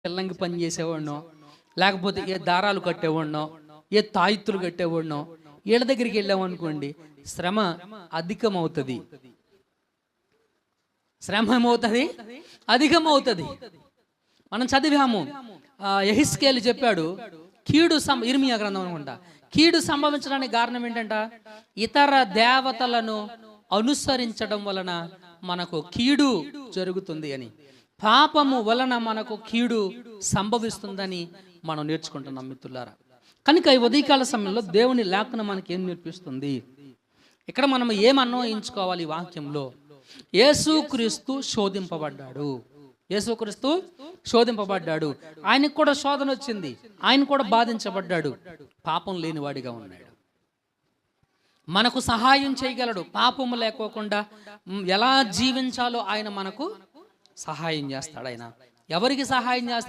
పిల్లంగి పని చేసేవాడినో, లేకపోతే ఏ దారాలు కట్టేవాడినో, ఏ తాయిత్తులు కట్టేవాడినో, వీళ్ళ దగ్గరికి వెళ్ళామనుకోండి, శ్రమ అధికమవుతుంది. శ్రమ ఏమవుతుంది? అధికమవుతుంది. మనం చదివాము, యెహెజ్కేలు చెప్పాడు, ఇర్మియా గ్రంథం అనుకుంటా, కీడు సంభవించడానికి కారణం ఏంటంట, ఇతర దేవతలను అనుసరించడం వలన మనకు కీడు జరుగుతుంది అని. పాపము వలన మనకు కీడు సంభవిస్తుందని మనం నేర్చుకుంటున్నాం మిత్రులారా. కనుక ఈ ఉదయకాల సమయంలో దేవుని లేఖనం మనకి ఏం నేర్పిస్తుంది? ఇక్కడ మనం ఏం అన్వయించుకోవాలి ఈ వాక్యంలో? యేసుక్రీస్తు శోధింపబడ్డాడు. యేసుక్రీస్తు శోధింపబడ్డాడు. ఆయనకు కూడా శోధన వచ్చింది, ఆయన కూడా బాధించబడ్డాడు. పాపం లేనివాడిగా ఉన్నాడు. మనకు సహాయం చేయగలడు. పాపము లేకోకుండా ఎలా జీవించాలో ఆయన మనకు సహాయం చేస్తాడు. ఆయన ఎవరికి సహాయం చేస్తాడు?